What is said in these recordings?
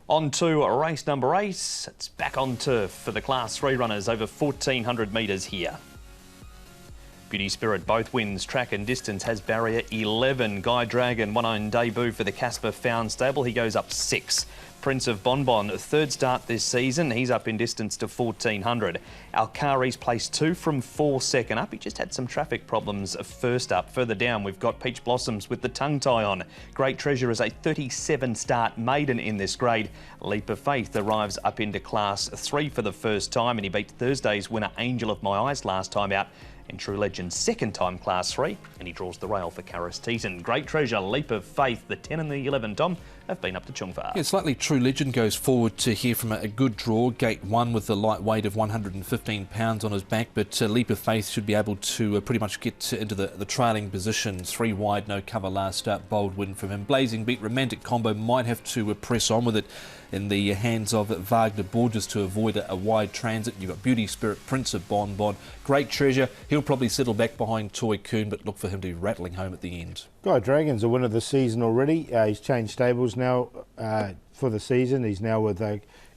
On to race number 8. It's back on turf for the Class 3 runners over 1,400 metres here. Beauty Spirit both wins. Track and distance has barrier 11. Guy Dragon, one-on debut for the Casper Found stable. He goes up 6. Prince of Bonbon, third start this season. He's up in distance to 1,400. Alcari's placed 2 from 4 second up. He just had some traffic problems first up. Further down, we've got Peach Blossoms with the tongue tie on. Great Treasure is a 37 start maiden in this grade. Leap of Faith arrives up into Class 3 for the first time, and he beat Thursday's winner Angel of My Eyes last time out. And True Legend's second time Class 3, and he draws the rail for Karis Teaton. Great Treasure, Leap of Faith, the 10 and the 11, Tom, have been up to Chungfar. Yeah, slightly True Legend goes forward to here from a good draw. Gate 1 with the light weight of 115 pounds on his back, but Leap of Faith should be able to pretty much get into the trailing position. 3 wide, no cover last start, bold win from him. Blazing Beat, Romantic Combo might have to press on with it in the hands of Wagner Borges to avoid a wide transit. You've got Beauty Spirit, Prince of Bonbon, Great Treasure. He'll probably settle back behind Toy Coon, but look for him to be rattling home at the end. Guy Dragon's a winner this season already. He's changed stables now for the season. He's now with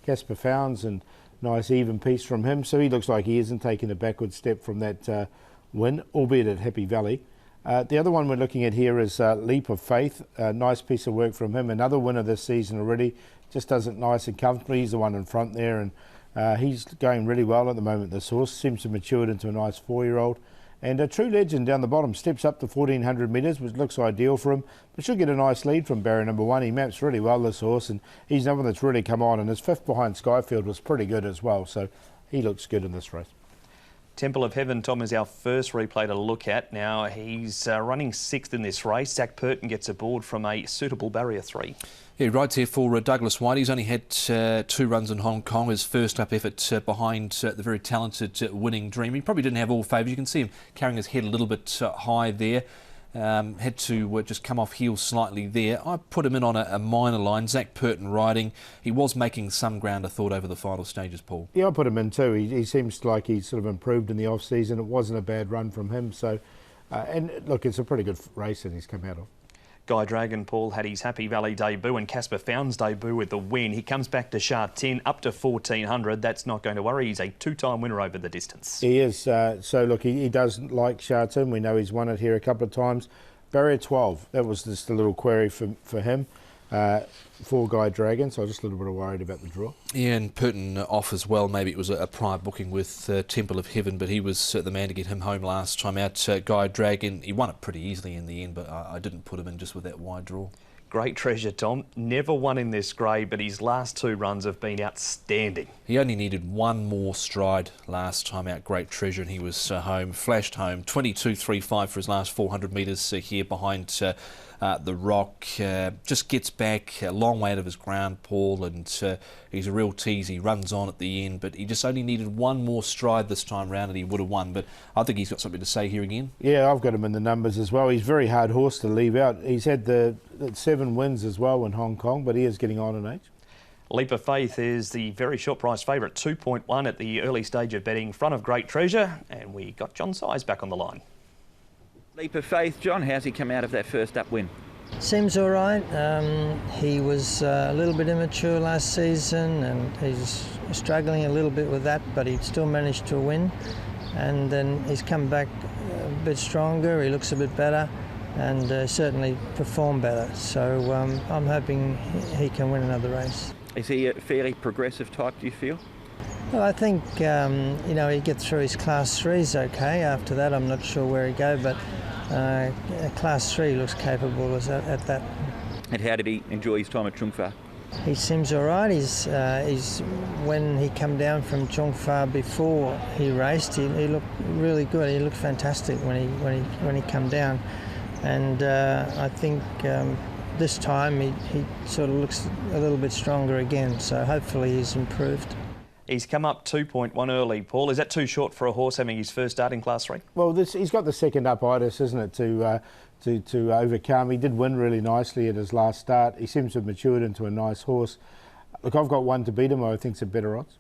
Casper Founds, and nice even piece from him. So he looks like he isn't taking a backward step from that win, albeit at Happy Valley. The other one we're looking at here is Leap of Faith. A nice piece of work from him. Another winner this season already. Just does it nice and comfortably. He's the one in front there, and he's going really well at the moment. This horse seems to have matured into a nice 4-year-old. And a True Legend down the bottom steps up to 1,400 metres, which looks ideal for him. But should get a nice lead from barrier number 1. He maps really well, this horse, and he's another one that's really come on. And his 5th behind Skyfield was pretty good as well, so he looks good in this race. Temple of Heaven, Tom, is our first replay to look at. Now, he's running 6th in this race. Zach Purton gets aboard from a suitable barrier 3. Yeah, he rides here for Douglas White. He's only had 2 runs in Hong Kong. His first up effort behind the very talented Winning Dream. He probably didn't have all favours. You can see him carrying his head a little bit high there. Had to just come off heels slightly there. I put him in on a minor line. Zach Purton riding. He was making some ground, I thought, over the final stages, Paul. Yeah, I put him in too. He seems like he's sort of improved in the off-season. It wasn't a bad run from him. So, and look, it's a pretty good race that he's come out of. Guy Dragon, Paul, had his Happy Valley debut and Casper Found's debut with the win. He comes back to Sha Tin, up to 1,400. That's not going to worry. He's a 2-time winner over the distance. He is. So, look, he does like Sha Tin. We know he's won it here a couple of times. Barrier 12, that was just a little query for him. For Guy Dragon, so I was just a little bit worried about the draw. Yeah, and Purton off as well. Maybe it was a prior booking with Temple of Heaven, but he was the man to get him home last time out. Guy Dragon, he won it pretty easily in the end, but I didn't put him in just with that wide draw. Great Treasure, Tom. Never won in this grade, but his last 2 runs have been outstanding. He only needed 1 more stride last time out, Great Treasure, and he was home, flashed home. 22.35 for his last 400 metres here behind the Rock. Just gets back a long way out of his ground, Paul, and he's a real tease. He runs on at the end, but he just only needed 1 more stride this time round and he would have won. But I think he's got something to say here again. Yeah, I've got him in the numbers as well. He's a very hard horse to leave out. He's had the 7 wins as well in Hong Kong, but he is getting on in age. Leap of Faith is the very short price favourite, 2.1 at the early stage of betting, front of Great Treasure, and we got John Size back on the line. Leap of Faith, John, how's he come out of that first up win? Seems all right. He was a little bit immature last season and he's struggling a little bit with that, but he still managed to win. And then he's come back a bit stronger, he looks a bit better and certainly performed better. So I'm hoping he can win another race. Is he a fairly progressive type, do you feel? Well, I think, he gets through his Class 3s okay. After that, I'm not sure where he'd go, but Class 3 looks capable at that. And how did he enjoy his time at Chungfar? He seems all right. He's when he come down from Chungfar before he raced, he looked really good. He looked fantastic when he come down, and I think this time he sort of looks a little bit stronger again. So hopefully he's improved. He's come up 2.1 early, Paul. Is that too short for a horse having his first start in Class 3? Well, he's got the second up-itis, isn't it, to overcome. He did win really nicely at his last start. He seems to have matured into a nice horse. Look, I've got one to beat him. I think it's a better odds.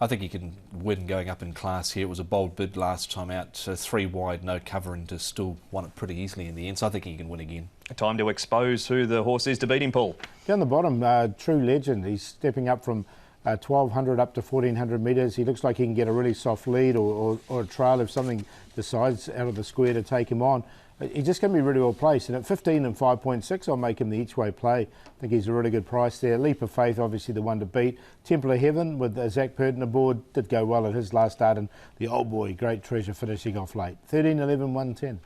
I think he can win going up in class here. It was a bold bid last time out, 3 wide, no cover, and still won it pretty easily in the end, so I think he can win again. Time to expose who the horse is to beat him, Paul. Down the bottom, True Legend. He's stepping up from 1,200 up to 1,400 metres. He looks like he can get a really soft lead or a trail if something decides out of the square to take him on. He's just going to be really well placed, and at 15 and 5.6 I'll make him the each way play. I think he's a really good price there. Leap of Faith, obviously the one to beat. Temple of Heaven with Zach Purden aboard, did go well at his last start, and the old boy, Great Treasure, finishing off late. 13, 11, 110.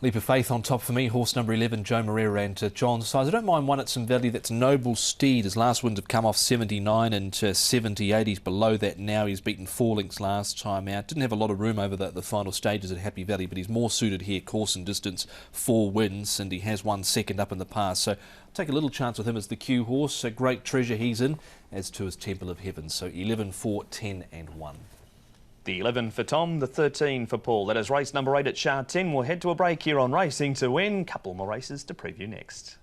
Leap of Faith on top for me, horse number 11, Joe Moreira and John's size. I don't mind one at some value, that's Noble Steed. His last wins have come off 79 and 78. He's below that now. He's beaten 4 lengths last time out. Didn't have a lot of room over the final stages at Happy Valley, but he's more suited here, course and distance, 4 wins, and he has won second up in the past. So take a little chance with him as the Q horse. A Great Treasure he's in, as to his Temple of Heaven. So 11, 4, 10 and 1. The 11 for Tom, the 13 for Paul. That is race number 8 at Sha Tin. We'll head to a break here on Racing to Win. Couple more races to preview next.